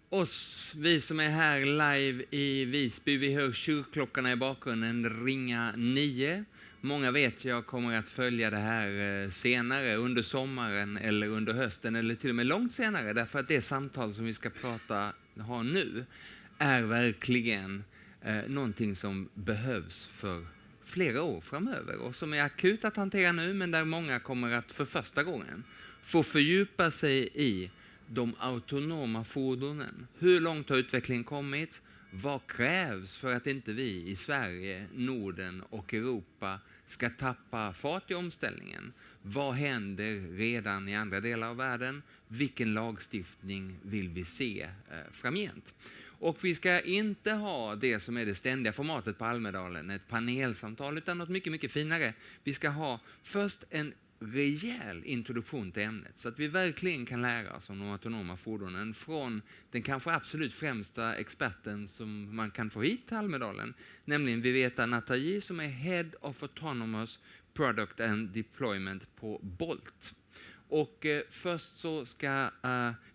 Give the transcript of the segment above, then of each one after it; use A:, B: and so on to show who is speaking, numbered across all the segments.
A: oss, vi som är här live i Visby, vi hör kyrkklockorna i bakgrunden ringa 9. Många vet jag kommer att följa det här senare under sommaren eller under hösten eller till och med långt senare, därför att det samtal som vi ska ha nu är verkligen någonting som behövs för flera år framöver och som är akut att hantera nu, men där många kommer att för första gången få fördjupa sig i de autonoma fordonen. Hur långt har utvecklingen kommit? Vad krävs för att inte vi i Sverige, Norden och Europa ska tappa fart i omställningen? Vad händer redan i andra delar av världen? Vilken lagstiftning vill vi se framgent? Och vi ska inte ha det som är det ständiga formatet på Almedalen, ett panelsamtal, utan något mycket, mycket finare. Vi ska ha först en rejäl introduktion till ämnet så att vi verkligen kan lära oss om de autonoma fordonen från den kanske absolut främsta experten som man kan få hit till Almedalen, nämligen Viveta Nataji som är Head of Autonomous Product and Deployment på Bolt. Och först så ska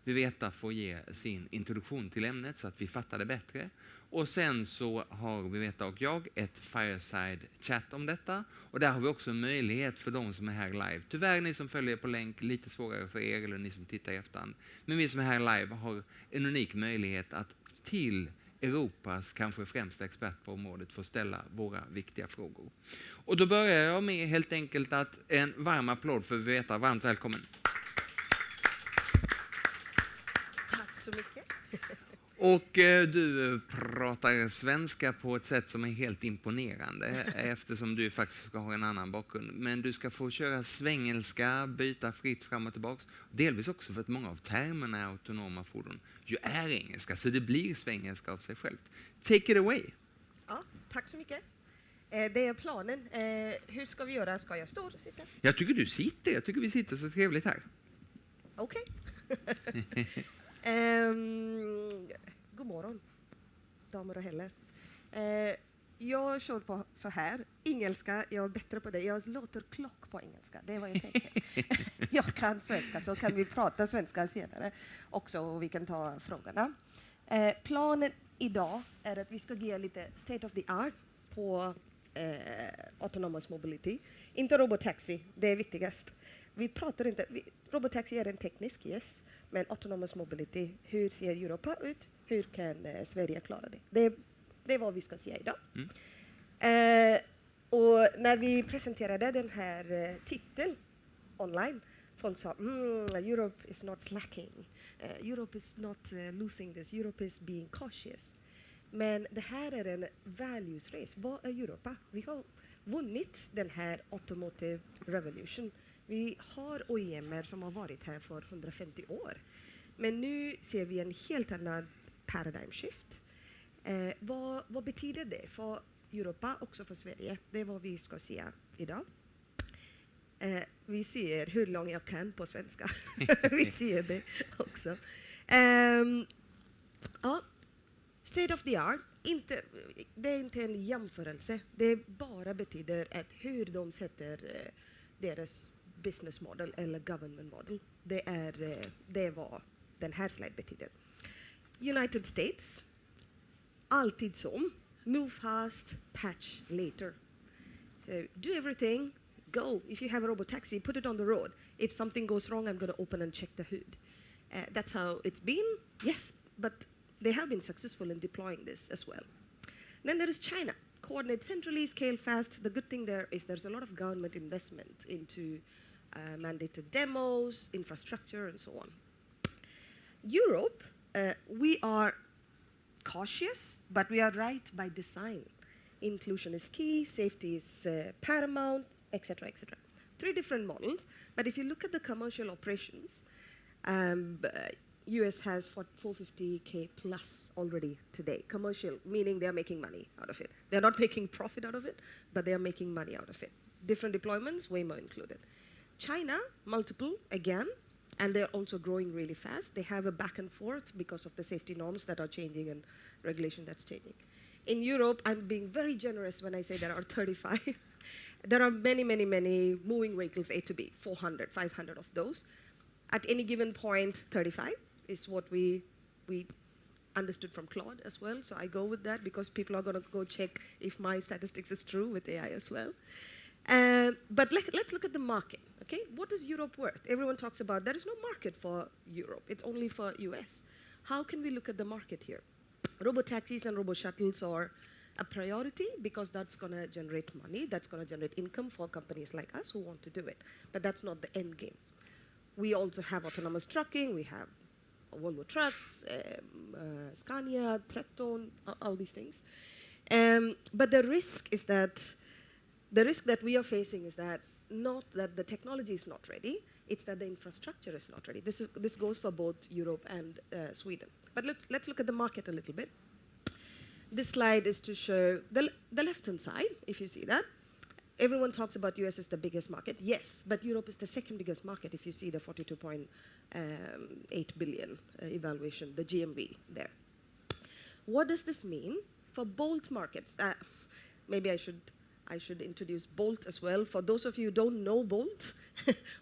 A: Viveta få ge sin introduktion till ämnet så att vi fattar det bättre. Och sen så har Viveta och jag ett fireside chat om detta. Och där har vi också möjlighet för de som är här live. Tyvärr ni som följer på länk, lite svårare för er eller ni som tittar i efterhand. Men vi som är här live har en unik möjlighet att till Europas kanske främsta expert på området få ställa våra viktiga frågor. Och då börjar jag med helt enkelt att en varm applåd för Viveta. Varmt välkommen.
B: Tack så mycket.
A: Och du pratar svenska på ett sätt som är helt imponerande eftersom du faktiskt ska ha en annan bakgrund. Men du ska få köra svengelska, byta fritt fram och tillbaka. Delvis också för att många av termerna i autonoma fordon ju är engelska, så det blir svengelska av sig självt. Take it away.
B: Ja, tack så mycket. Det är planen. Hur ska vi göra? Ska jag stå och sitta?
A: Jag tycker du sitter. Jag tycker vi sitter så trevligt här.
B: Okej. God morgon, damer och herrar. Jag kör på så här. Engelska, jag är bättre på det. Jag låter klock på engelska. Det är vad jag tänker. Jag kan svenska, så kan vi prata svenska senare också och vi kan ta frågorna. Planen idag är att vi ska ge lite state of the art på autonomous mobility. Inte robotaxi, det är viktigast. Vi pratar inte, robotaxi är en teknisk, yes, men autonomous mobility, hur ser Europa ut? Hur kan Sverige klara det? Det är vad vi ska se idag. Och när vi presenterade den här titeln online, folk sa Europe is not slacking, Europe is not losing this, Europe is being cautious. Men det här är en values race. Vad är Europa? Vi har vunnit den här automotive revolution. Vi har OEMer som har varit här för 150 år. Men nu ser vi en helt annan paradigm shift. Vad betyder det för Europa, också för Sverige? Det är vad vi ska se idag. Vi ser hur långt jag kan på svenska. Vi ser det också. Ja, state of the art. Det är inte en jämförelse. Det bara betyder att hur de sätter deras business model eller government model. Det är vad den här slide betyder. United States, alltid som, move fast, patch later. So do everything, go. If you have a robotaxi, put it on the road. If something goes wrong, I'm going to open and check the hood. That's how it's been, yes, but they have been successful in deploying this as well. Then there is China. Coordinate centrally, scale fast. The good thing there is there's a lot of government investment into mandated demos, infrastructure, and so on. Europe, we are cautious, but we are right by design. Inclusion is key, safety is paramount, etc., etc. 3 different models, but if you look at the commercial operations, US has 450K plus already today. Commercial, meaning they are making money out of it. They're not making profit out of it, but they are making money out of it. Different deployments, way more included. China, multiple, again, and they're also growing really fast. They have a back and forth because of the safety norms that are changing and regulation that's changing. In Europe, I'm being very generous when I say there are 35. There are many, many, many moving vehicles A to B, 400, 500 of those. At any given point, 35 is what we understood from Claude as well. So I go with that because people are going to go check if my statistics is true with AI as well. But let's look at the market. Okay, what is Europe worth? Everyone talks about there is no market for Europe. It's only for US. How can we look at the market here? Robo-taxis and robo-shuttles are a priority because that's going to generate money, that's going to generate income for companies like us who want to do it. But that's not the end game. We also have autonomous trucking, we have Volvo Trucks, Scania, Tretton, all these things. But the risk that we are facing is that not that the technology is not ready, it's that the infrastructure is not ready. This goes for both Europe and Sweden. But let's look at the market a little bit. This slide is to show the left-hand side, if you see that. Everyone talks about US is the biggest market. Yes, but Europe is the second biggest market if you see the 42.8 billion evaluation, the GMV there. What does this mean for Bolt markets? Maybe I should introduce Bolt as well. For those of you who don't know Bolt,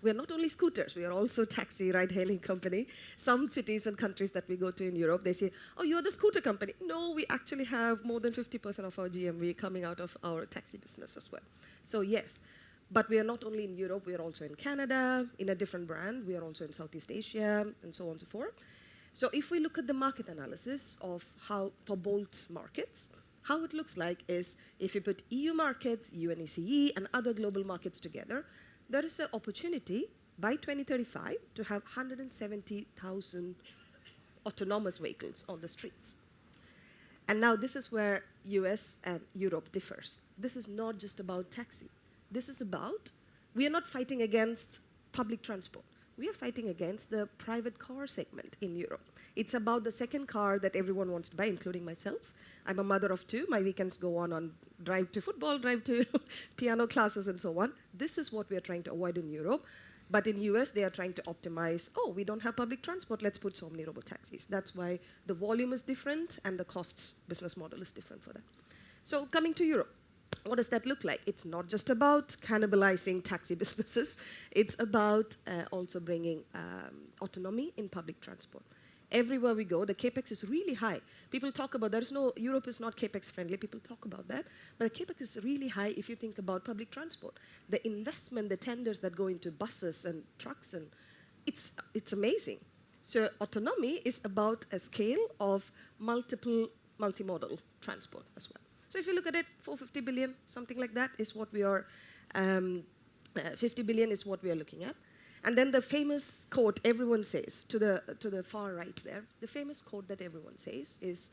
B: we're not only scooters, we are also taxi ride-hailing company. Some cities and countries that we go to in Europe, they say, oh, you're the scooter company. No, we actually have more than 50% of our GMV coming out of our taxi business as well. So yes, but we are not only in Europe, we are also in Canada, in a different brand. We are also in Southeast Asia, and so on and so forth. So if we look at the market analysis of how, for Bolt markets, how it looks like is if you put EU markets, UNECE, and other global markets together, there is an opportunity by 2035 to have 170,000 autonomous vehicles on the streets. And now this is where US and Europe differs. This is not just about taxi. This is about, we are not fighting against public transport. We are fighting against the private car segment in Europe. It's about the second car that everyone wants to buy, including myself. I'm a mother of two. My weekends go on drive to football, drive to piano classes, and so on. This is what we are trying to avoid in Europe. But in US, they are trying to optimize, oh, we don't have public transport, let's put so many robo-taxis. That's why the volume is different and the costs business model is different for that. So coming to Europe, what does that look like? It's not just about cannibalizing taxi businesses. It's about also bringing autonomy in public transport. Everywhere we go, the capex is really high. People talk about, Europe is not capex friendly, people talk about that, but the capex is really high if you think about public transport. The investment, the tenders that go into buses and trucks, and it's amazing. So autonomy is about a scale of multimodal transport as well. So if you look at it, 450 billion, something like that is what we are, 50 billion is what we are looking at. And then the famous quote everyone says, to the far right there, the famous quote that everyone says is,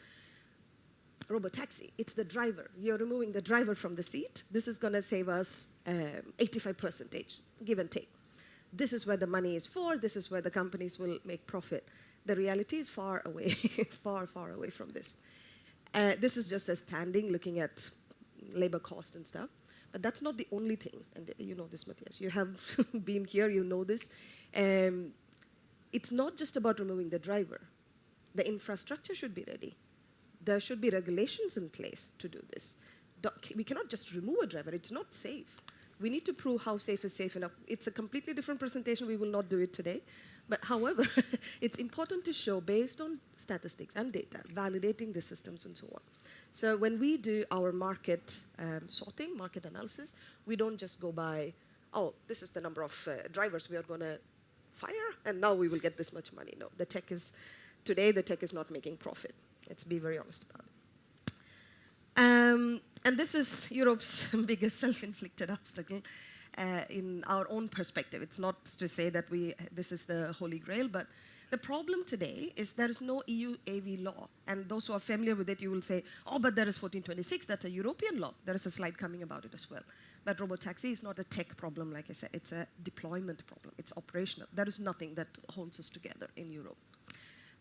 B: robo-taxi, it's the driver. You're removing the driver from the seat. This is going to save us 85%, give and take. This is where the money is for. This is where the companies will make profit. The reality is far away, far, far away from this. This is just a standing, looking at labor cost and stuff. But that's not the only thing, and you know this, Matthias. You have been here, you know this. It's not just about removing the driver. The infrastructure should be ready. There should be regulations in place to do this. We cannot just remove a driver, it's not safe. We need to prove how safe is safe enough. It's a completely different presentation, we will not do it today. But however, it's important to show based on statistics and data, validating the systems and so on. So when we do our market sorting, market analysis, we don't just go by, oh, this is the number of drivers we are going to fire, and now we will get this much money. No, today the tech is not making profit. Let's be very honest about it. And this is Europe's biggest self-inflicted obstacle in our own perspective. It's not to say that this is the holy grail, but the problem today is there is no EU AV law. And those who are familiar with it, you will say, oh, but there is 1426, that's a European law. There is a slide coming about it as well. But robotaxi is not a tech problem, like I said. It's a deployment problem. It's operational. There is nothing that holds us together in Europe.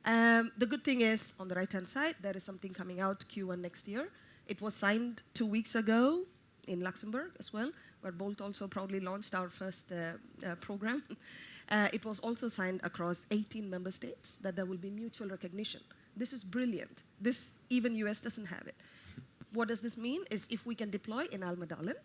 B: The good thing is, on the right-hand side, there is something coming out Q1 next year. It was signed 2 weeks ago in Luxembourg as well, where Bolt also proudly launched our first program. It was also signed across 18 member states that there will be mutual recognition. This is brilliant. This, even US doesn't have it. What does this mean is if we can deploy in Almedalen,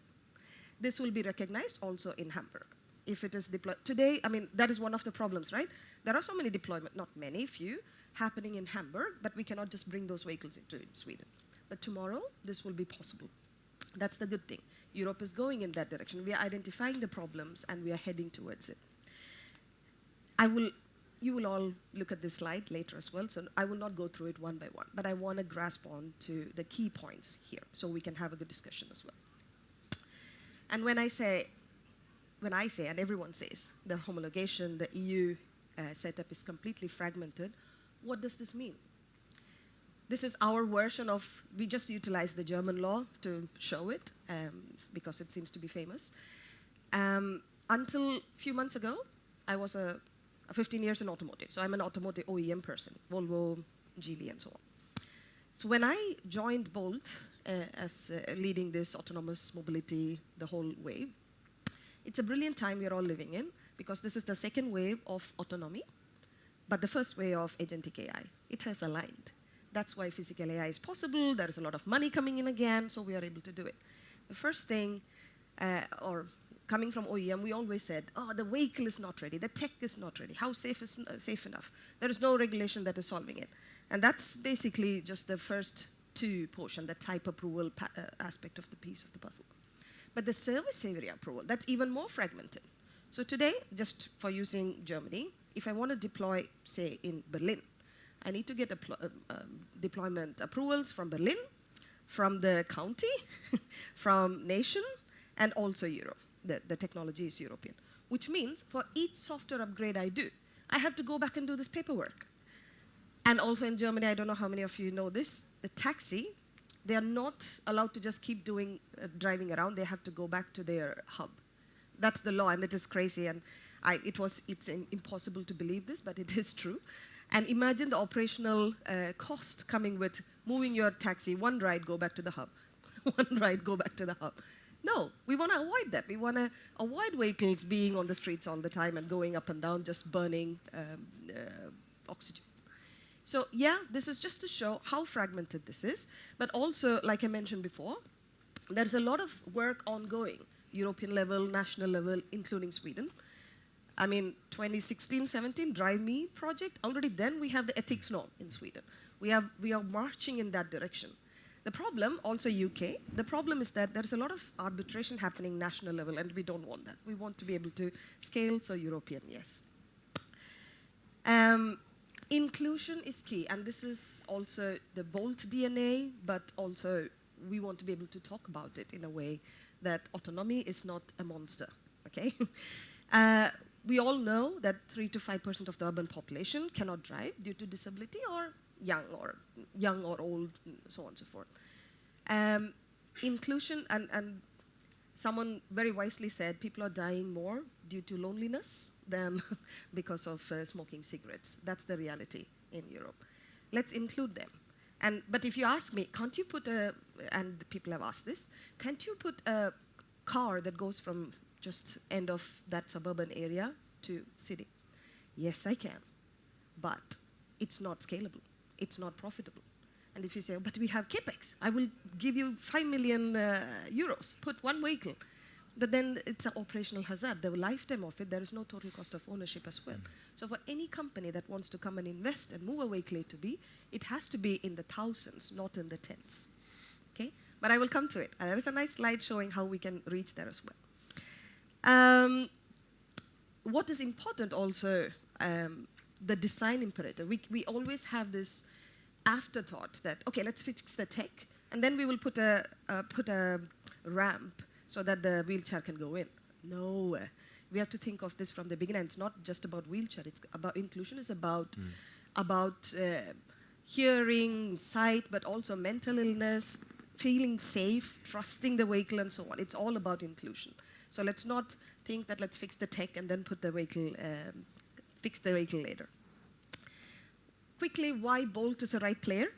B: this will be recognized also in Hamburg. if it is deployed. Today, I mean, that is one of the problems, right? There are so many deployments, not many, few, happening in Hamburg, but we cannot just bring those vehicles into Sweden. But tomorrow, this will be possible. That's the good thing. Europe is going in that direction. We are identifying the problems, and we are heading towards it. You will all look at this slide later as well, so I will not go through it one by one, but I want to grasp on to the key points here, so we can have a good discussion as well. And when I say, and everyone says, the homologation, the EU setup is completely fragmented, what does this mean? This is our version of, we just utilize the German law to show it, because it seems to be famous. Until a few months ago, I was 15 years in automotive, so I'm an automotive OEM person, Volvo, Geely, and so on. So when I joined Bolt as leading this autonomous mobility the whole way, it's a brilliant time we're all living in, because this is the second wave of autonomy, but the first wave of agentic AI. It has aligned. That's why physical AI is possible. There is a lot of money coming in again, so we are able to do it. The first thing, or coming from OEM, we always said, oh, the vehicle is not ready, the tech is not ready, how safe is safe enough? There is no regulation that is solving it. And that's basically just the first two portion, the type approval aspect of the piece of the puzzle. But the service area approval, that's even more fragmented. So today, just for using Germany, if I want to deploy, say, in Berlin, I need to get deployment approvals from Berlin, from the county, from nation, and also Europe. The technology is European, which means for each software upgrade I do, I have to go back and do this paperwork. And also in Germany, I don't know how many of you know this, the taxi, they are not allowed to just keep doing driving around. They have to go back to their hub. That's the law, and it is crazy. And it's impossible to believe this, but it is true. And imagine the operational cost coming with moving your taxi, one ride, go back to the hub, one ride, go back to the hub. No, we want to avoid that. We want to avoid vehicles being on the streets all the time and going up and down, just burning oxygen. So yeah, this is just to show how fragmented this is, but also, like I mentioned before, there's a lot of work ongoing, European level, national level, including Sweden. I mean, 2016-17 Drive Me project, already then we have the ethics norm in Sweden. We are marching in that direction. The problem, also UK, the problem is that there's a lot of arbitration happening national level, and we don't want that. We want to be able to scale, so European, yes. Inclusion is key, and this is also the Bolt DNA, but also we want to be able to talk about it in a way that autonomy is not a monster, okay? We all know that 3 to 5% of the urban population cannot drive due to disability or young or old, so on and so forth. Inclusion, and someone very wisely said, people are dying more due to loneliness than because of smoking cigarettes. That's the reality in Europe. Let's include them. But if you ask me, can't you put and people have asked this, can't you put a car that goes from just end of that suburban area to city? Yes, I can, but it's not scalable. It's not profitable. And if you say, but we have CapEx, I will give you 5 million euros, put one vehicle. But then it's an operational hazard. The lifetime of it, there is no total cost of ownership as well. So for any company that wants to come and invest and move a vehicle A to B, it has to be in the thousands, not in the tens. Okay? But I will come to it. There is a nice slide showing how we can reach there as well. What is important also, the design imperative. We always have this afterthought that, okay, let's fix the tech, and then we will put a ramp so that the wheelchair can go in. No, we have to think of this from the beginning. It's not just about wheelchair. It's about inclusion. It's about hearing, sight, but also mental illness, feeling safe, trusting the vehicle, and so on. It's all about inclusion. So let's not think that let's fix the tech and then put the vehicle, fix the vehicle later. Quickly, why Bolt is the right player?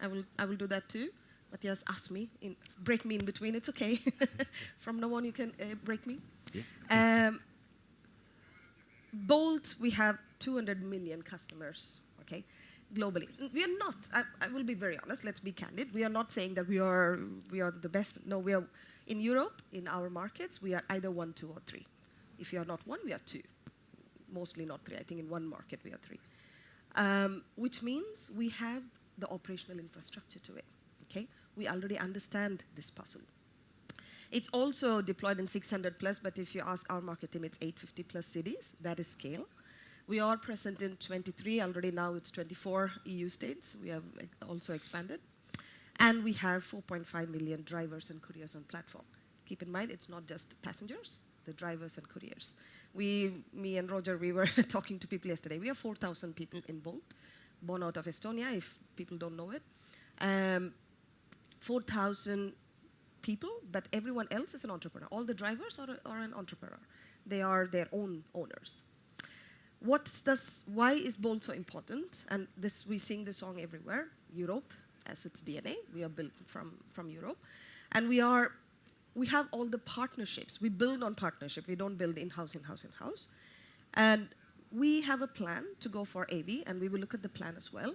B: I will do that too. Matthias asked me, break me in between, it's okay. From now on you can break me. Yeah. Bolt, we have 200 million customers, okay, globally. We are not, I will be very honest, let's be candid. We are not saying that we are the best. No, we are, in Europe, in our markets, we are either 1, 2, or 3. If you are not one, we are two. Mostly not three. I think in one market we are three. Which means we have the operational infrastructure to it. Okay, we already understand this puzzle. It's also deployed in 600 plus, but if you ask our market team, it's 850 plus cities. That is scale. We are present in 23, already now it's 24 EU states. We have also expanded. And we have 4.5 million drivers and couriers on platform. Keep in mind, it's not just passengers, the drivers and couriers. Me and Roger, we were talking to people yesterday. We have 4,000 people in Bolt, born out of Estonia, if people don't know it. 4,000 people, but everyone else is an entrepreneur. All the drivers are an entrepreneur. They are their own owners. Why is Bolt so important? And this, we sing the song everywhere. Europe, as its DNA. We are built from Europe. And we have all the partnerships. We build on partnership. We don't build in-house. And we have a plan to go for AV, and we will look at the plan as well.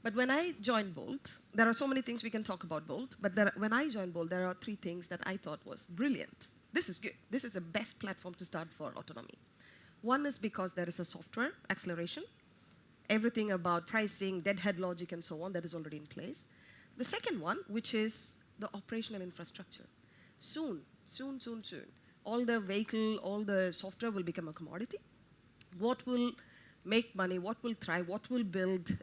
B: But when I joined Bolt, there are so many things we can talk about Bolt, but when I joined Bolt, there are 3 things that I thought was brilliant. This is good. This is the best platform to start for autonomy. One is because there is a software acceleration. Everything about pricing, deadhead logic, and so on, that is already in place. The second one, which is the operational infrastructure. Soon, all the vehicle, all the software will become a commodity. What will make money, what will thrive, what will build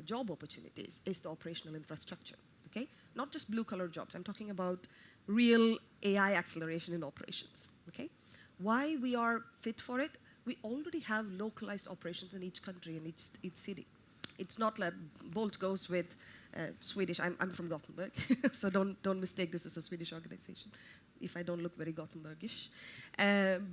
B: job opportunities is the operational infrastructure, okay? Not just blue-collar jobs. I'm talking about real AI acceleration in operations, okay? Why we are fit for it? We already have localized operations in each country, in each city. It's not like Bolt goes with Swedish. I'm from Gothenburg, so don't mistake this as a Swedish organization, if I don't look very Gothenburgish.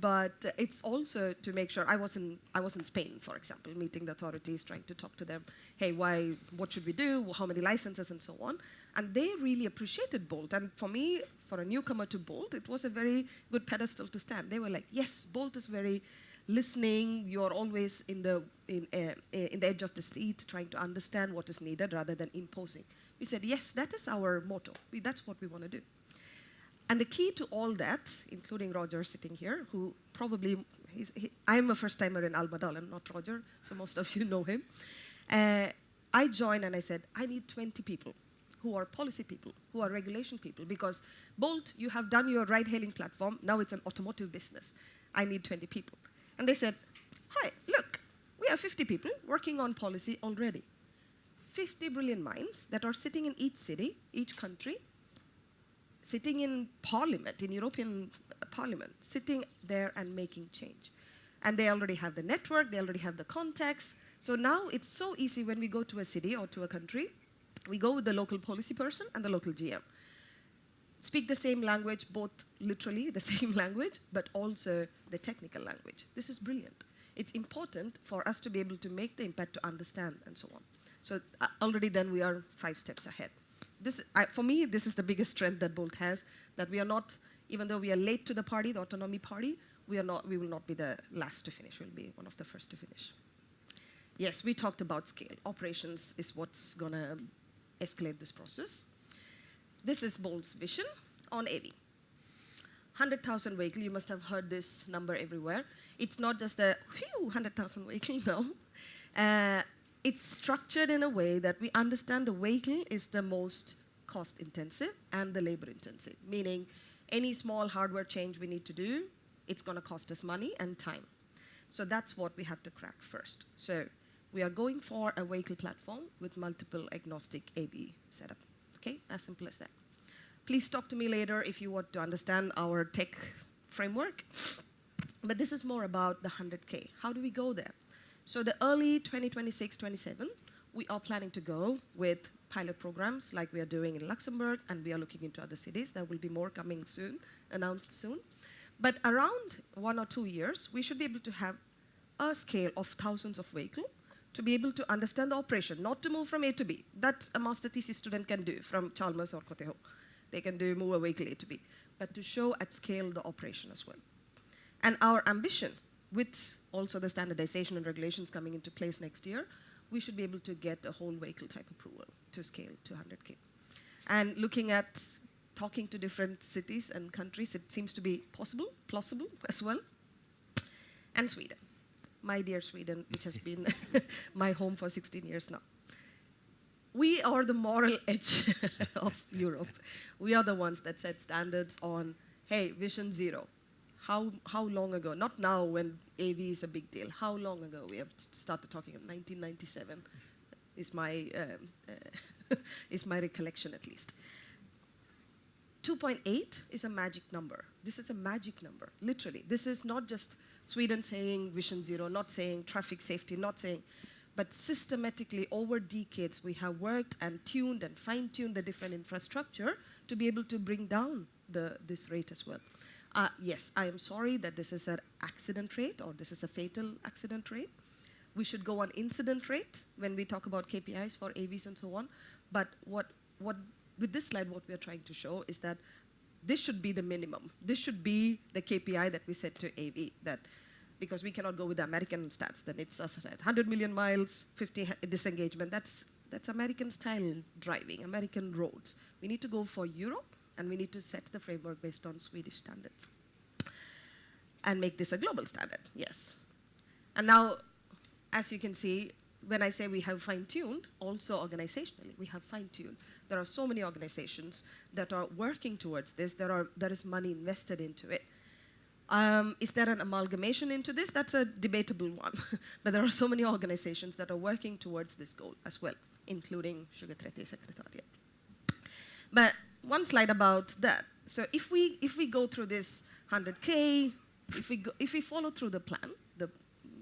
B: But it's also to make sure. I was in Spain, for example, meeting the authorities, trying to talk to them. Hey, what should we do? How many licenses and so on? And they really appreciated Bolt. And for me, for a newcomer to Bolt, it was a very good pedestal to stand. They were like, yes, Bolt is very listening. You're always in the edge of the seat, trying to understand what is needed rather than imposing. We said, yes, that is our motto. That's what we want to do. And the key to all that, including Roger sitting here, who probably, I'm a first-timer in Almedalen, not Roger, so most of you know him. I joined and I said, I need 20 people who are policy people, who are regulation people, because Bolt, you have done your ride-hailing platform, now it's an automotive business. I need 20 people. And they said, hi, look, we have 50 people working on policy already. 50 brilliant minds that are sitting in each city, each country, sitting in parliament, in European parliament, sitting there and making change. And they already have the network, they already have the contacts. So now it's so easy when we go to a city or to a country, we go with the local policy person and the local GM. Speak the same language, both literally the same language, but also the technical language. This is brilliant. It's important for us to be able to make the impact, to understand, and so on. So already then we are 5 steps ahead. For me, this is the biggest strength that Bolt has, that we are not, even though we are late to the party, the autonomy party, we will not be the last to finish. We'll be one of the first to finish. Yes, we talked about scale. Operations is what's going to escalate this process. This is Bolt's vision on AV. 100,000 vehicle, you must have heard this number everywhere. It's not just a 100,000 vehicle, no. It's structured in a way that we understand the vehicle is the most cost intensive and the labor intensive, meaning any small hardware change we need to do, it's going to cost us money and time. So that's what we have to crack first. So we are going for a vehicle platform with multiple agnostic AV setup. Okay, as simple as that. Please talk to me later if you want to understand our tech framework. But this is more about the 100K. How do we go there? So the early 2026, 27, we are planning to go with pilot programs like we are doing in Luxembourg, and we are looking into other cities. There will be more coming soon, announced soon. But around 1 or 2 years, we should be able to have a scale of thousands of vehicles to be able to understand the operation, not to move from A to B. That a master thesis student can do from Chalmers or Koteho. They can move a vehicle A to B, but to show at scale the operation as well. And our ambition, with also the standardization and regulations coming into place next year, we should be able to get a whole vehicle type approval to scale to 100K. And looking at talking to different cities and countries, it seems to be possible, plausible as well. and Sweden. My dear Sweden, which has been my home for 16 years now. We are the moral edge of Europe. We are the ones that set standards on, hey, Vision Zero. How long ago? Not now when AV is a big deal. How long ago we have started talking? In 1997 is my is my recollection at least. 2.8 is a magic number. This is a magic number, literally. This is not just Sweden saying Vision Zero, not saying traffic safety, not saying, but systematically over decades we have worked and tuned and fine-tuned the different infrastructure to be able to bring down this rate as well. Yes, I am sorry that this is an accident rate or this is a fatal accident rate. We should go on incident rate when we talk about KPIs for AVs and so on. But with this slide, what we are trying to show is that this should be the minimum. This should be the KPI that we set to AV, that because we cannot go with the American stats, then it's us at 100 million miles, 50 disengagement. That's American style driving, American roads. We need to go for Europe, and we need to set the framework based on Swedish standards and make this a global standard, yes. And now, as you can see, when I say we have fine-tuned, also organizationally, we have fine-tuned. There are so many organizations that are working towards this. There is money invested into it. Is there an amalgamation into this? That's a debatable one. But there are so many organizations that are working towards this goal as well, including 2030 Secretariat. But one slide about that. So if we go through this 100K, if we follow through the plan,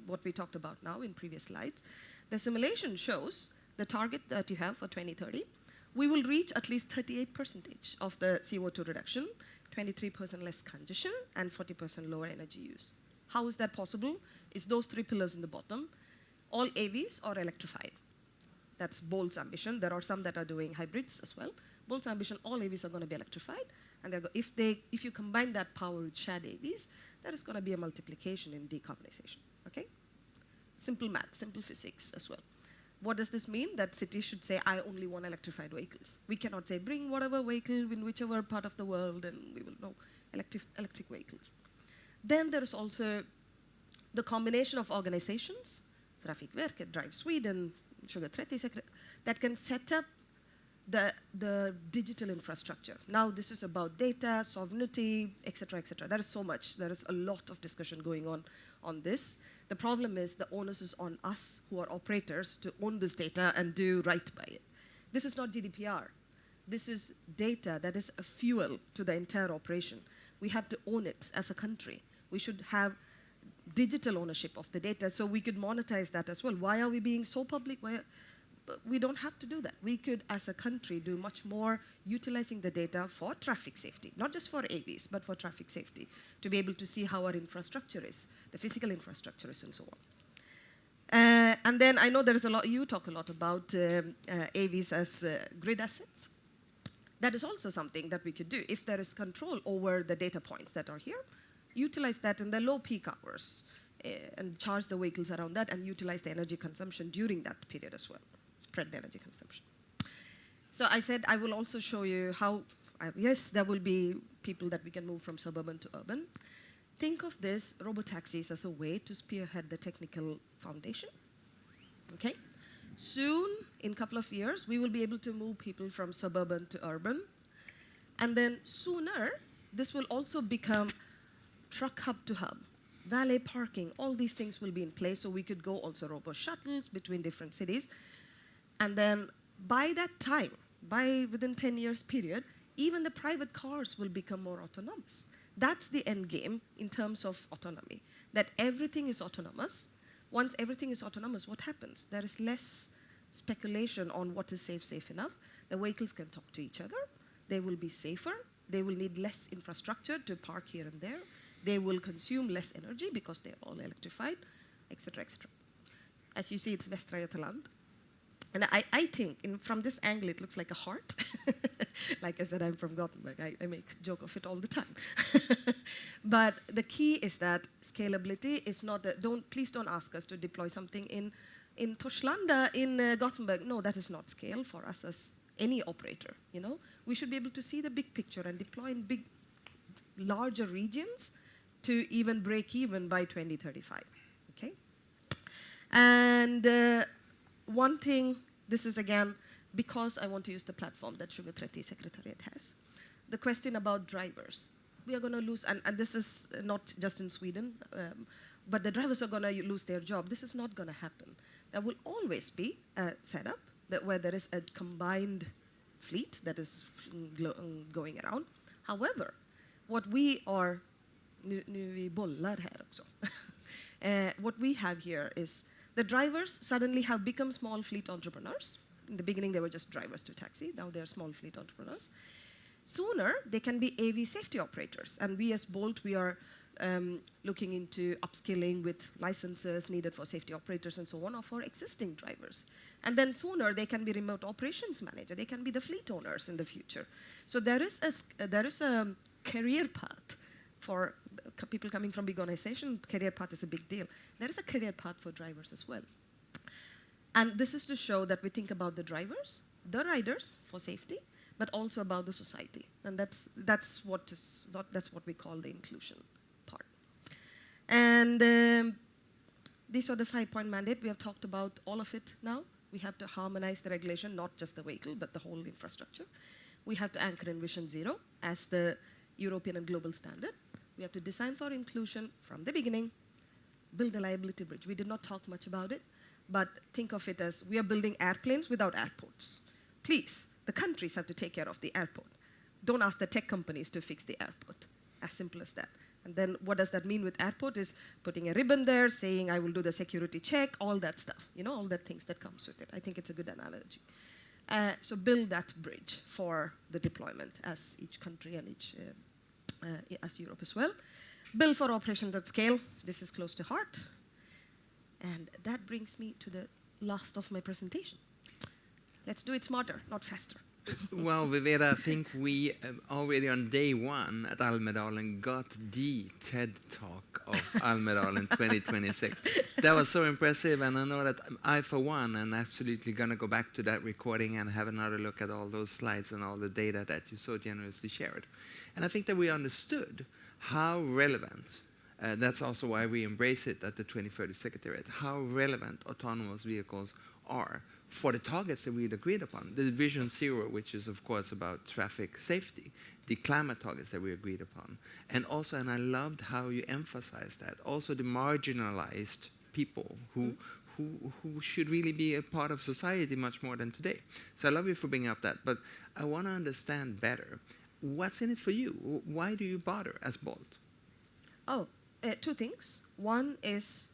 B: what we talked about now in previous slides, the simulation shows the target that you have for 2030. We will reach at least 38% of the CO2 reduction, 23% less congestion, and 40% lower energy use. How is that possible? It's those three pillars in the bottom. All AVs are electrified. That's Bolt's ambition. There are some that are doing hybrids as well. Bolt's ambition, all AVs are going to be electrified. And if you combine that power with shared AVs, that is going to be a multiplication in decarbonization. Okay? Simple math, simple physics as well. What does this mean? That cities should say, I only want electrified vehicles. We cannot say, bring whatever vehicle in whichever part of the world, and we will know electric vehicles. Then there is also the combination of organizations, Trafikverket, Drive Sweden, 2030, that can set up the digital infrastructure. Now this is about data, sovereignty, etc., etc. There is so much. There is a lot of discussion going on this. The problem is the onus is on us who are operators to own this data and do right by it. This is not GDPR. This is data that is a fuel to the entire operation. We have to own it as a country. We should have digital ownership of the data so we could monetize that as well. Why are we being so public? We don't have to do that. We could, as a country, do much more utilizing the data for traffic safety, not just for AVs, but for traffic safety, to be able to see how our infrastructure is, the physical infrastructure is, and so on. And then I know there is a lot, you talk a lot about AVs as grid assets. That is also something that we could do. If there is control over the data points that are here, utilize that in the low peak hours and charge the vehicles around that and utilize the energy consumption during that period as well. Spread the energy consumption. So I said I will also show you how, yes, there will be people that we can move from suburban to urban. Think of this robotaxis as a way to spearhead the technical foundation. Okay? Soon, in a couple of years, we will be able to move people from suburban to urban. And then sooner, this will also become truck hub to hub. Valet parking, all these things will be in place, so we could go also robo shuttles between different cities. And then by that time, within 10 years period, even the private cars will become more autonomous. That's the end game in terms of autonomy, that everything is autonomous. Once everything is autonomous, what happens? There is less speculation on what is safe enough. The vehicles can talk to each other. They will be safer. They will need less infrastructure to park here and there. They will consume less energy because they're all electrified, etc., etc. As you see, it's Västra Götaland. And I think, from this angle, it looks like a heart. Like I said, I'm from Gothenburg. I make a joke of it all the time. But the key is that scalability is not, please don't ask us to deploy something in Torslanda, in Gothenburg. No, that is not scale for us as any operator, We should be able to see the big picture and deploy in larger regions to even break even by 2035. Okay? And one thing, this is again, because I want to use the platform that Sugar Tretti Secretariat has. The question about drivers. We are going to lose, and this is not just in Sweden, but the drivers are going to lose their job. This is not going to happen. There will always be a setup where there is a combined fleet that is going around. However, what we are, nu vi bollar här också. What we have here is the drivers suddenly have become small fleet entrepreneurs. In the beginning, they were just drivers to taxi. Now they're small fleet entrepreneurs. Sooner, they can be AV safety operators. And we as Bolt, we are looking into upskilling with licenses needed for safety operators and so on for existing drivers. And then sooner, they can be remote operations manager. They can be the fleet owners in the future. So there is a career path for people coming from big organizations. Career path is a big deal. There is a career path for drivers as well. And this is to show that we think about the drivers, the riders for safety, but also about the society. And that's what we call the inclusion part. And these are the 5-point mandate. We have talked about all of it now. We have to harmonize the regulation, not just the vehicle, but the whole infrastructure. We have to anchor in Vision Zero as the European and global standard. We have to design for inclusion from the beginning, build a liability bridge. We did not talk much about it, but think of it as we are building airplanes without airports. Please, the countries have to take care of the airport. Don't ask the tech companies to fix the airport. As simple as that. And then what does that mean with airport is putting a ribbon there, saying I will do the security check, all that stuff, all that things that comes with it. I think it's a good analogy. So build that bridge for the deployment as each country and as Europe as well. Build for operations at scale. This is close to heart. And that brings me to the last of my presentation. Let's do it smarter, not faster.
A: Well, Viveda, I think we already on day one at Almedalen got the TED Talk of Almedalen 2026. That was so impressive, and I know that I, for one, am absolutely going to go back to that recording and have another look at all those slides and all the data that you so generously shared. And I think that we understood how relevant, that's also why we embrace it at the 2030 Secretariat, how relevant autonomous vehicles are for the targets that we had agreed upon. The Vision Zero, which is, of course, about traffic safety, the climate targets that we agreed upon. And also, and I loved how you emphasized that, also the marginalized people who should really be a part of society much more than today. So I love you for bringing up that, but I want to understand better. What's in it for you? Why do you bother as Bolt?
B: Two things. One is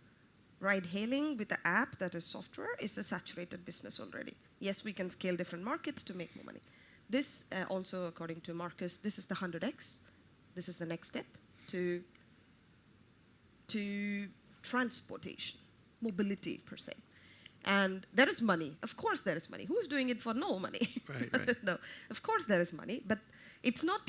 B: ride-hailing with the app that is software is a saturated business already. Yes, we can scale different markets to make more money. This, also according to Marcus, this is the 100x. This is the next step to transportation, mobility per se. And there is money. Of course there is money. Who's doing it for no money?
A: Right.
B: No, of course there is money, but it's not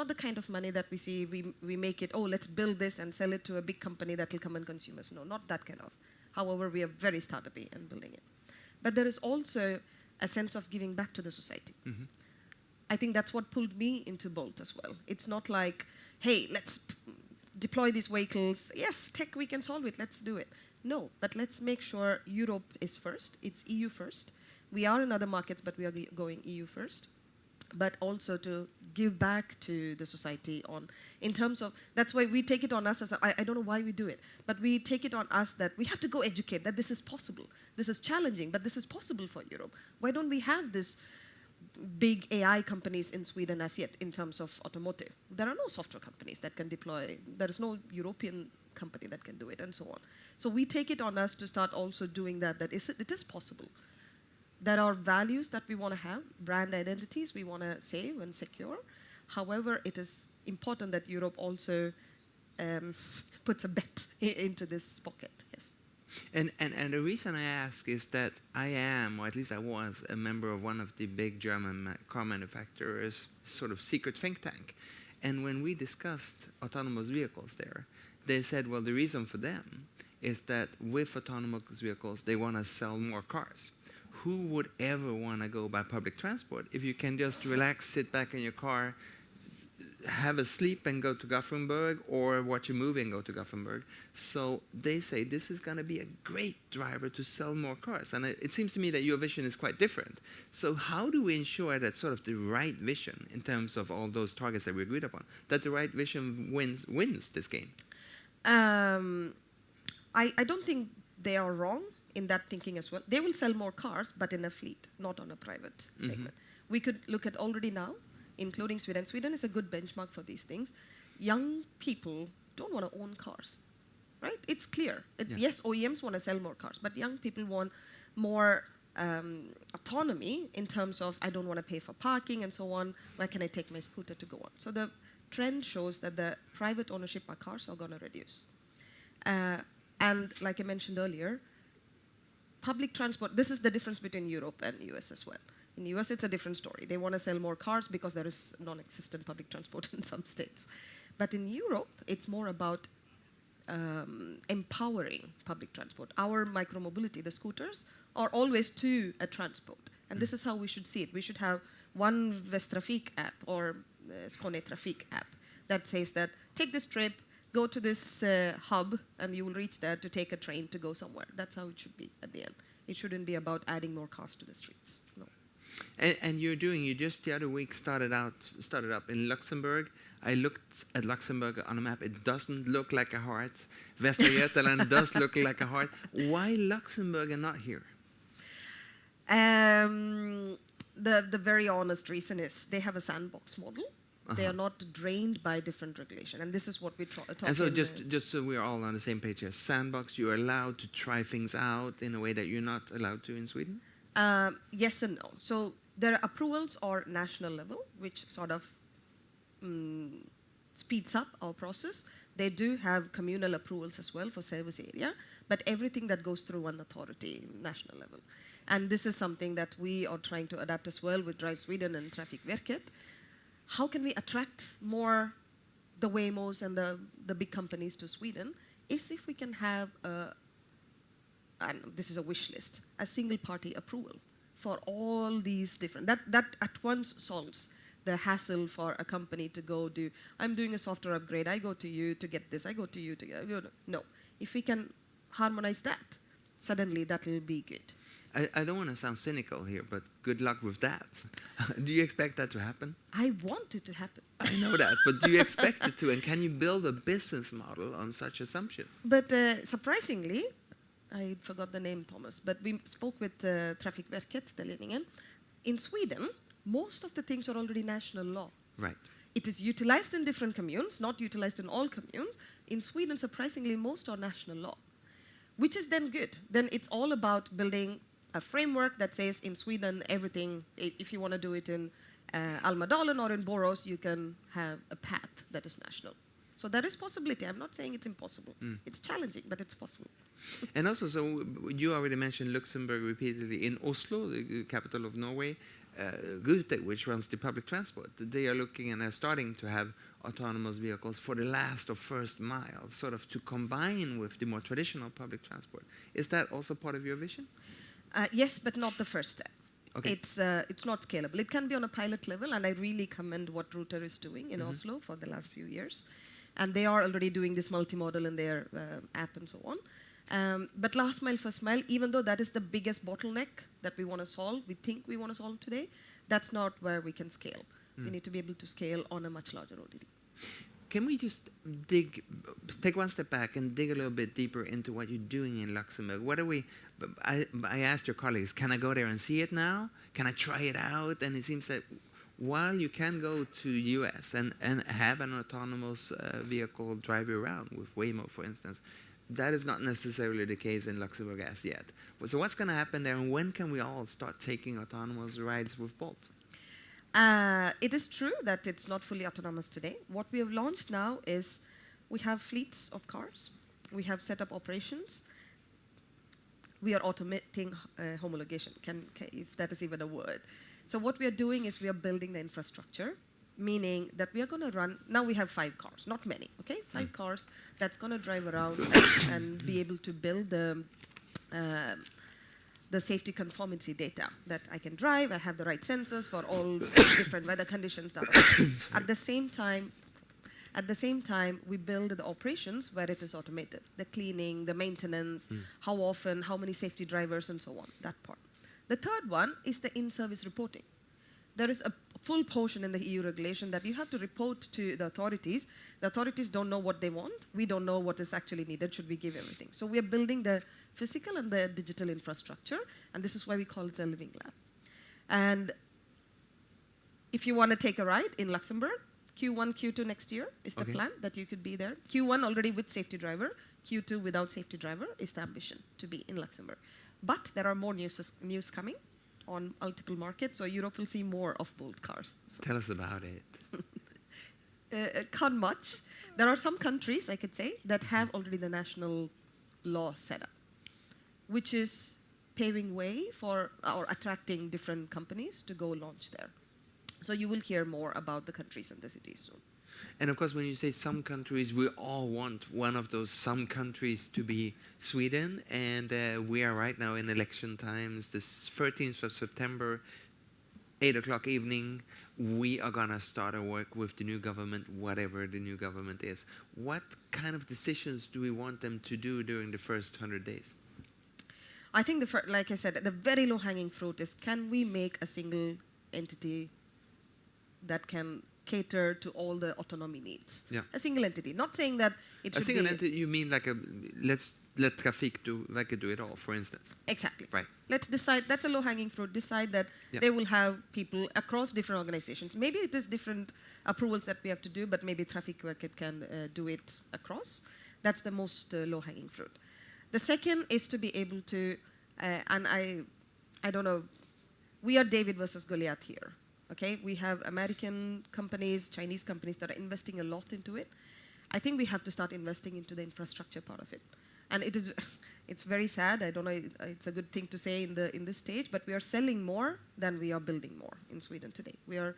B: the kind of money that we see, we make it, let's build this and sell it to a big company that will come and consume us. No, not that kind of. However, we are very startup-y in building it. But there is also a sense of giving back to the society. Mm-hmm. I think that's what pulled me into Bolt as well. It's not like, hey, let's deploy these vehicles. Yes, tech, we can solve it, let's do it. No, but let's make sure Europe is first. It's EU first. We are in other markets, but we are going EU first. But also to give back to the society in terms of, that's why we take it on us I don't know why we do it, but we take it on us that we have to go educate that this is possible. This is challenging, but this is possible for Europe. Why don't we have this big AI companies in Sweden as yet in terms of automotive? There are no software companies that can deploy. There is no European company that can do it and so on. So we take it on us to start also doing that it is possible. There are values that we want to have, brand identities we want to save and secure. However, it is important that Europe also puts a bet into this pocket. Yes.
A: And the reason I ask is that I am, or at least I was, a member of one of the big German car manufacturers' sort of secret think tank. And when we discussed autonomous vehicles there, they said, well, the reason for them is that with autonomous vehicles, they want to sell more cars. Who would ever want to go by public transport if you can just relax, sit back in your car, have a sleep and go to Gothenburg, or watch a movie and go to Gothenburg. So they say this is going to be a great driver to sell more cars. And it seems to me that your vision is quite different. So how do we ensure that sort of the right vision, in terms of all those targets that we agreed upon, that the right vision wins this game?
B: I don't think they are wrong in that thinking as well. They will sell more cars, but in a fleet, not on a private segment. We could look at already now, including Sweden. Sweden is a good benchmark for these things. Young people don't want to own cars, right? It's clear. Yes, OEMs want to sell more cars, but young people want more autonomy in terms of, I don't want to pay for parking and so on. Where can I take my scooter to go on? So the trend shows that the private ownership of cars are going to reduce. And like I mentioned earlier, public transport, this is the difference between Europe and US as well. In the US, it's a different story. They want to sell more cars because there is non-existent public transport in some states. But in Europe, it's more about empowering public transport. Our micromobility, the scooters, are always to a transport. And this is how we should see it. We should have one Västtrafik app or Skåne Trafik app that says that, take this trip, go to this hub, and you will reach there to take a train to go somewhere. That's how it should be at the end. It shouldn't be about adding more cars to the streets. No.
A: And you just the other week started up in Luxembourg. I looked at Luxembourg on a map. It doesn't look like a heart. Västra Götaland does look like a heart. Why Luxembourg and not here?
B: The very honest reason is they have a sandbox model. They are not drained by different regulation, and this is what we talk.
A: And so, just so we are all on the same page here, sandbox. You are allowed to try things out in a way that you're not allowed to in Sweden.
B: Yes and no. So there are approvals or national level, which sort of speeds up our process. They do have communal approvals as well for service area, but everything that goes through one authority, national level. And this is something that we are trying to adapt as well with Drive Sweden and Trafikverket. How can we attract more the Waymos and the big companies to Sweden is if we can have and this is a wish list, a single party approval for all these different, that at once solves the hassle for a company to go do, I'm doing a software upgrade, I go to you to get this, I go to you to get, no. If we can harmonize that, suddenly that will be good.
A: I don't want to sound cynical here, but good luck with that. Do you expect that to happen?
B: I want it to happen.
A: I know that, but do you expect it to? And can you build a business model on such assumptions?
B: But surprisingly, I forgot the name, Thomas, but we spoke with Trafikverket, the ledningen. In Sweden, most of the things are already national law.
A: Right.
B: It is utilized in different communes, not utilized in all communes. In Sweden, surprisingly, most are national law, which is then good. Then it's all about building a framework that says in Sweden, everything, if you want to do it in Almedalen or in Borås, you can have a path that is national. So there is possibility. I'm not saying it's impossible. It's challenging, but it's possible.
A: And also, so you already mentioned Luxembourg repeatedly. In Oslo, the capital of Norway, Rute, which runs the public transport, they are looking and are starting to have autonomous vehicles for the last or first mile, sort of to combine with the more traditional public transport. Is that also part of your vision?
B: Yes, but not the first step.
A: Okay.
B: It's not scalable. It can be on a pilot level, and I really commend what Ruter is doing in Oslo for the last few years. And they are already doing this multimodal in their app and so on. But last mile, first mile, even though that is the biggest bottleneck that we want to solve, we think we want to solve today, that's not where we can scale. We need to be able to scale on a much larger ODD.
A: Can we just take one step back and dig a little bit deeper into what you're doing in Luxembourg? What are we, I asked your colleagues, can I go there and see it now? Can I try it out? And it seems that while you can go to US and have an autonomous vehicle drive you around with Waymo, for instance, that is not necessarily the case in Luxembourg as yet. So what's going to happen there, and when can we all start taking autonomous rides with Bolt?
B: It is true that it's not fully autonomous today. What we have launched now is we have fleets of cars. We have set up operations. We are automating homologation, if that is even a word. So what we are doing is we are building the infrastructure, meaning that we are going to run, now we have 5 cars, not many, okay? 5 cars that's going to drive around and be able to build the the safety conformity data, that I can drive, I have the right sensors for all different weather conditions. At the same time, we build the operations where it is automated, the cleaning, the maintenance, how often, how many safety drivers, and so on, that part. The third one is the in-service reporting. There is a full portion in the EU regulation that you have to report to the authorities. The authorities don't know what they want. We don't know what is actually needed. Should we give everything? So we are building the physical and the digital infrastructure, and this is why we call it a living lab. And if you want to take a ride in Luxembourg, Q1, Q2 next year is the plan that you could be there. Q1 already with safety driver, Q2 without safety driver is the ambition to be in Luxembourg. But there are more news coming on multiple markets, so Europe will see more of bold cars. So.
A: Tell us about it.
B: Can't much. There are some countries, I could say, that have already the national law set up, which is paving way for or attracting different companies to go launch there. So you will hear more about the countries and the cities soon.
A: And of course, when you say some countries, we all want one of those some countries to be Sweden. And we are right now in election times, the 13th of September, 8 o'clock evening. We are going to start our work with the new government, whatever the new government is. What kind of decisions do we want them to do during the first 100 days?
B: I think, like I said, the very low-hanging fruit is, can we make a single entity that can cater to all the autonomy needs?
A: Yeah.
B: A single entity. Not saying that it should be...
A: A single entity, you mean like let's let Trafik do it all, for instance?
B: Exactly.
A: Right.
B: Let's decide, that's a low-hanging fruit, decide that they will have people across different organizations. Maybe it is different approvals that we have to do, but maybe Trafikverket can do it across. That's the most low-hanging fruit. The second is to be able to, and I don't know, we are David versus Goliath here. Okay, we have American companies, Chinese companies that are investing a lot into it. I think we have to start investing into the infrastructure part of it. And it's very sad. I don't know, it's a good thing to say in this stage, but we are selling more than we are building more in Sweden today. We are,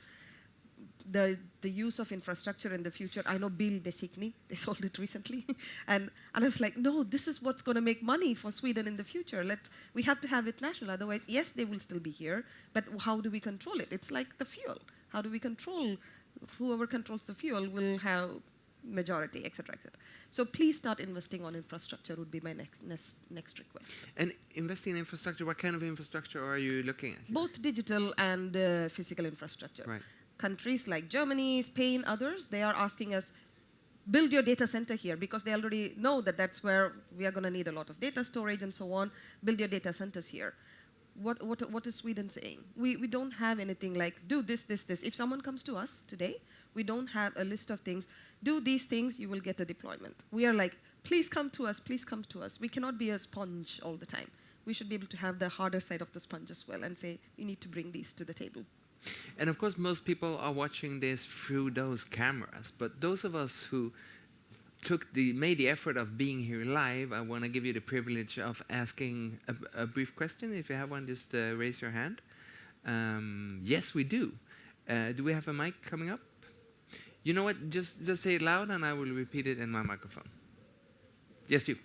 B: the use of infrastructure in the future, I know Bill Besikny, they sold it recently, and I was like, no, this is what's going to make money for Sweden in the future. We have to have it national, otherwise, yes, they will still be here, but how do we control it? It's like the fuel. How do we control, whoever controls the fuel will have majority, etc., etc. So please start investing on infrastructure would be my next request.
A: And investing in infrastructure, what kind of infrastructure are you looking at?
B: Both digital and physical infrastructure.
A: Right.
B: Countries like Germany, Spain, others, they are asking us, build your data center here, because they already know that that's where we are going to need a lot of data storage and so on. Build your data centers here. What is Sweden saying? We don't have anything like, do this, this, this. If someone comes to us today, we don't have a list of things. Do these things, you will get a deployment. We are like, please come to us, please come to us. We cannot be a sponge all the time. We should be able to have the harder side of the sponge as well and say, you need to bring these to the table.
A: And of course, most people are watching this through those cameras. But those of us who made the effort of being here live, I want to give you the privilege of asking a brief question. If you have one, just raise your hand. Yes, we do. Do we have a mic coming up? You know what? Just say it loud, and I will repeat it in my microphone. Yes, you.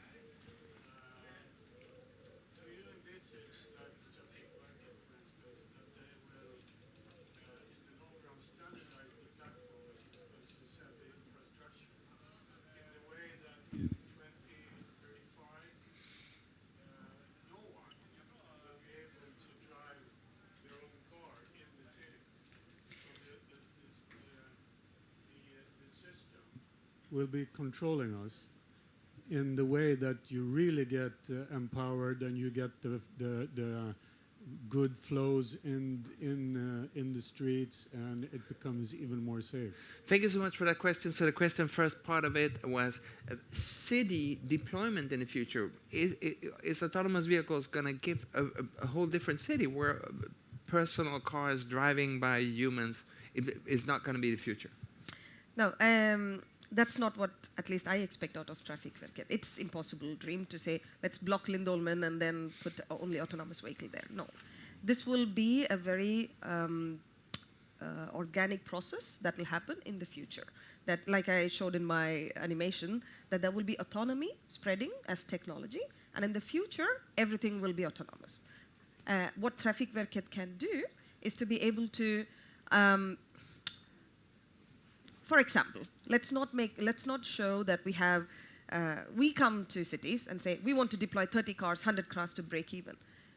C: Will be controlling us in the way that you really get empowered and you get the good flows in the streets, and it becomes even more safe.
A: Thank you so much for that question. So the question, first part of it was city deployment in the future. Is autonomous vehicles going to give a whole different city where personal cars driving by humans is not going to be the future?
B: No. That's not what, at least I expect out of Trafikverket. It's impossible dream to say, let's block Lindholmen and then put only autonomous vehicle there. No. This will be a very organic process that will happen in the future. That, like I showed in my animation, that there will be autonomy spreading as technology, and in the future, everything will be autonomous. what Trafikverket can do is to be able to, for example, let's not show that we come to cities and say we want to deploy 30 cars, 100 cars to break even.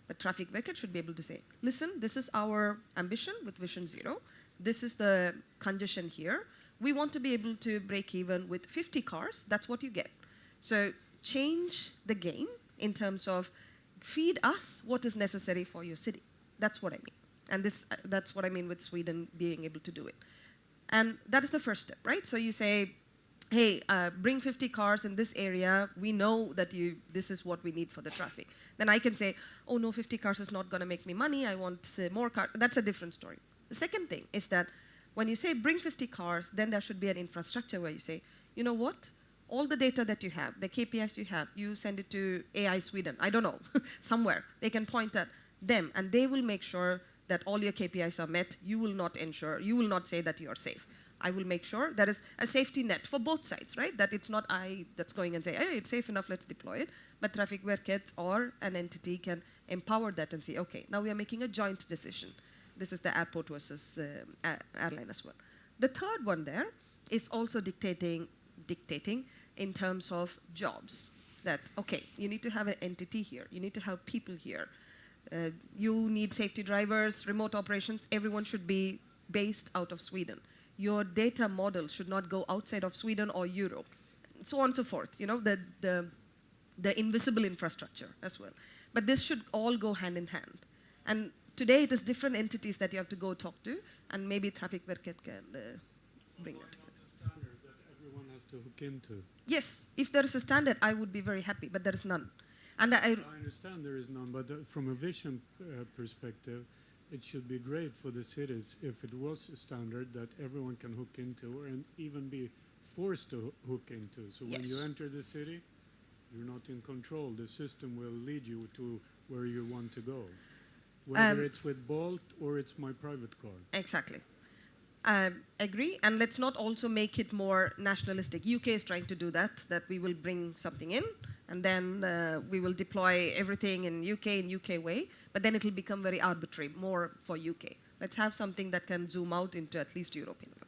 B: But Trafikverket should be able to say, listen, this is our ambition with Vision Zero. This is the congestion here. We want to be able to break even with 50 cars. That's what you get. So change the game in terms of feed us what is necessary for your city. That's what I mean. And that's what I mean with Sweden being able to do it. And that is the first step, right? So you say, hey, bring 50 cars in this area. We know that this is what we need for the traffic. Then I can say, oh no, 50 cars is not going to make me money. I want more cars. That's a different story. The second thing is that when you say bring 50 cars, then there should be an infrastructure where you say, you know what? All the data that you have, the KPIs you have, you send it to AI Sweden. I don't know, somewhere. They can point at them, and they will make sure that all your KPIs are met. You will not say that you are safe. I will make sure there is a safety net for both sides, right? That it's not I that's going and say, hey, it's safe enough, let's deploy it. But Trafikverket or an entity can empower that and say, okay, now we are making a joint decision. This is the airport versus airline as well. The third one there is also dictating in terms of jobs. That, okay, you need to have an entity here. You need to have people here. You need safety drivers, remote operations. Everyone should be based out of Sweden. Your data model should not go outside of Sweden or Europe, so on and so forth. You know, the invisible infrastructure as well. But this should all go hand in hand. And today it is different entities that you have to go talk to, and maybe Trafikverket can bring it.
C: Standard that everyone has to hook into.
B: Yes, if there is a standard, I would be very happy, but there is none. And
C: I understand there is none, but from a vision perspective, it should be great for the cities if it was a standard that everyone can hook into and even be forced to hook into. So when you enter the city, you're not in control. The system will lead you to where you want to go, whether it's with Bolt or it's my private car.
B: Exactly. Agree, and let's not also make it more nationalistic. UK is trying to do that we will bring something in, and then we will deploy everything in UK way, but then it will become very arbitrary, more for UK. Let's have something that can zoom out into at least European level.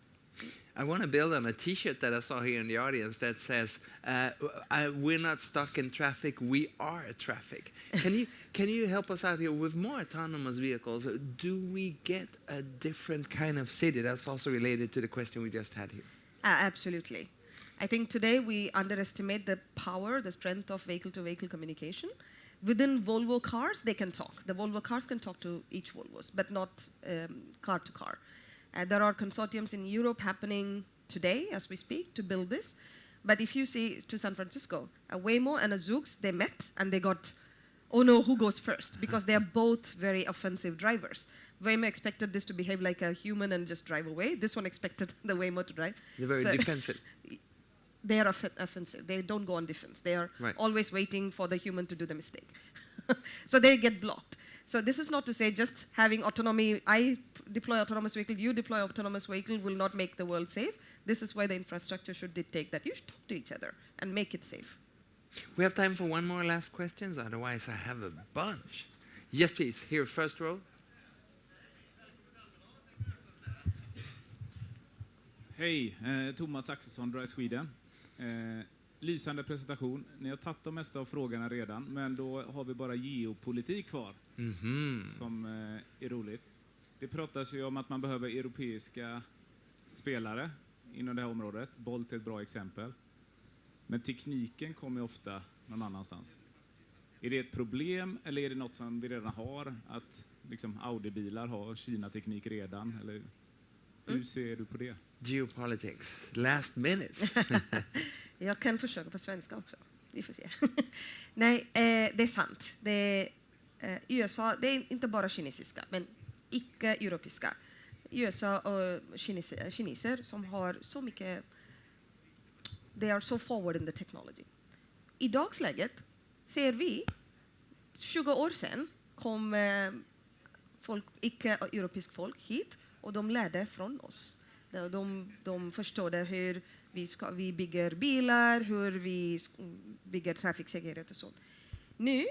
A: I want to build on a T-shirt that I saw here in the audience that says, "We're not stuck in traffic. We are traffic." Can you help us out here with more autonomous vehicles? Do we get a different kind of city? That's also related to the question we just had here.
B: Absolutely. I think today we underestimate the power, the strength of vehicle-to-vehicle communication. Within Volvo cars, they can talk. The Volvo cars can talk to each Volvos, but not car to car. There are consortiums in Europe happening today as we speak to build this. But if you see to San Francisco, a Waymo and a Zoox, they met and they got, oh no, who goes first? Because they are both very offensive drivers. Waymo expected this to behave like a human and just drive away. This one expected the Waymo to drive.
A: They're very defensive.
B: They are offensive. They don't go on defense. They are always waiting for the human to do the mistake. So they get blocked. So this is not to say just having autonomy, I deploy autonomous vehicle, you deploy autonomous vehicle will not make the world safe. This is why the infrastructure should dictate that you should talk to each other and make it safe.
A: We have time for one more last question, otherwise I have a bunch. Yes, please. Here, first row.
D: Hej, Thomas Axelsson, Drive Sweden. Lysande presentation. Ni har tagit de mesta av frågorna redan, men då har vi bara geopolitik kvar, som är roligt. Det pratas ju om att man behöver europeiska spelare inom det här området. Bolt är ett bra exempel. Men tekniken kommer ofta någon annanstans. Är det ett problem, eller är det något som vi redan har? Att liksom Audi-bilar har Kina-teknik redan? Eller hur ser du på det?
A: Geopolitics, last minutes.
B: Jag kan försöka på svenska också. Vi får se. Nej, det är sant. USA, det är inte bara kinesiska, men icke-europeiska. USA och kineser som har så mycket, they are so forward in the technology. I dagsläget ser vi, 20 år sedan kom icke-europeisk folk hit och de lärde från oss. De förstod hur vi bygger bilar, hur vi bygger trafiksäkerhet och sånt. Nu,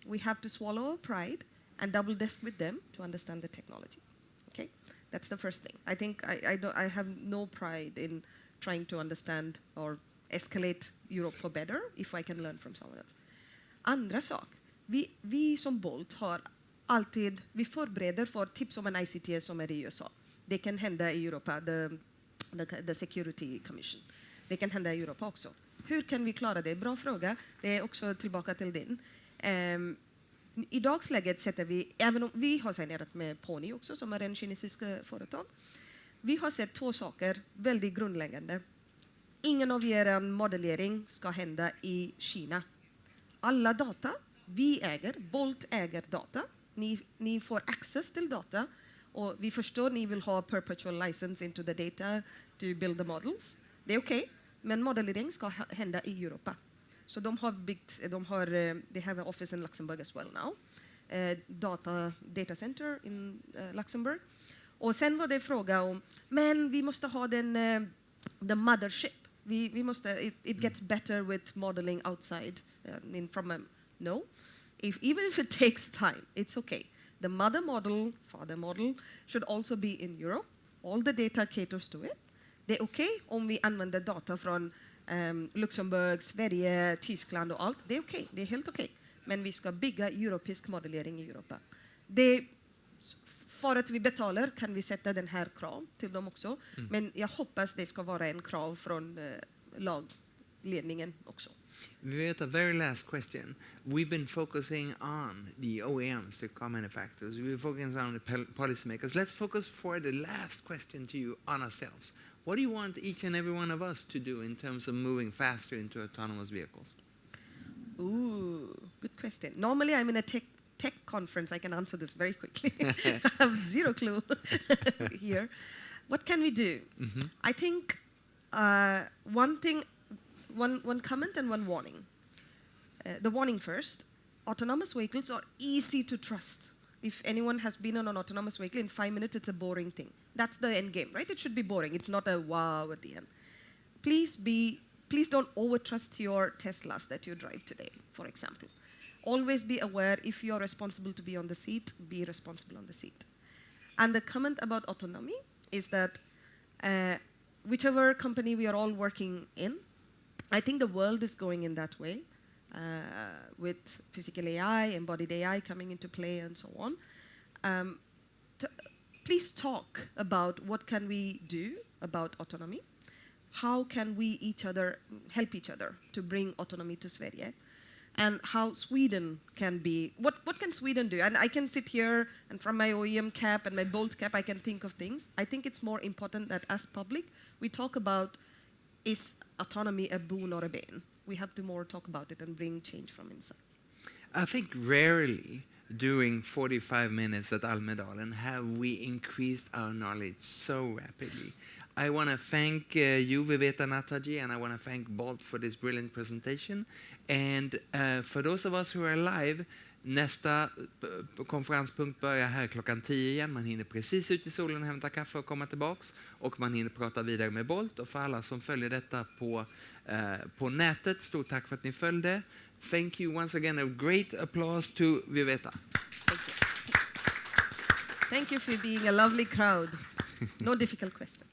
B: we have to swallow our pride and double desk with them to understand the technology. Okay, that's the first thing. I think I have no pride in trying to understand or escalate Europe for better if I can learn from someone else. Andra sak, vi som Bolt har alltid, vi förbereder för tips om en ICT som är i USA. Det kan hända i Europa, the Security Commission. Det kan hända i Europa också. Hur kan vi klara det? Bra fråga. Det är också tillbaka till din. I dagsläget sätter vi, även om vi har signerat med Pony också, som är en kinesisk företag. Vi har sett 2 saker, väldigt grundläggande. Ingen av er modellering ska hända i Kina. Alla data vi äger, Bolt äger data. Ni får access till data. Och vi förstår ni vill ha perpetual license into the data to build the models. Det är okej, men modellering ska hända i Europa. Så de har byggt, they have an office in Luxembourg as well now. Data center in Luxembourg. Och sen var det fråga om, men vi måste ha the mothership. Vi måste, it gets better with modeling outside. No. Even if it takes time, it's okay. The mother model, father model, should also be in Europe. All the data caters to it. Det är okej om vi använder data från Luxemburg, Sverige, Tyskland och allt. Det är okej, det är helt okej. Men vi ska bygga europeisk modellering i Europa. För att vi betalar kan vi sätta den här krav till dem också. Men jag hoppas det ska vara en krav från lagledningen också.
A: Viveta, very last question. We've been focusing on the OEMs, the car manufacturers. We're focusing on the policymakers. Let's focus for the last question to you on ourselves. What do you want each and every one of us to do in terms of moving faster into autonomous vehicles?
B: Ooh, good question. Normally I'm in a tech conference. I can answer this very quickly. I have zero clue here. What can we do? I think one comment and one warning. The warning first, autonomous vehicles are easy to trust. If anyone has been on an autonomous vehicle, in 5 minutes it's a boring thing. That's the end game, right? It should be boring. It's not a wow at the end. Please don't overtrust your Teslas that you drive today, for example. Always be aware if you're responsible to be on the seat, be responsible on the seat. And the comment about autonomy is that whichever company we are all working in, I think the world is going in that way, with physical AI, embodied AI coming into play and so on. Please talk about what can we do about autonomy. How can we help each other to bring autonomy to Sverige? And how Sweden can be, what can Sweden do? And I can sit here and from my OEM cap and my Bolt cap, I can think of things. I think it's more important that as public, we talk about, is autonomy a boon or a bane? We have to more talk about it and bring change from inside.
A: I think rarely during 45 minutes at Almedalen have we increased our knowledge so rapidly. I want to thank you, Viveta Nataji, and I want to thank Bolt for this brilliant presentation. And for those of us who are live, nästa konferenspunkt börjar här 10:00 igen. Man hinner precis ut i solen och hämta kaffe och komma tillbaks. Och man hinner prata vidare med Bolt. Och för alla som följer detta på nätet, stort tack för att ni följde. Thank you once again. A great applause to Viveta.
B: Thank you for being a lovely crowd. No difficult question.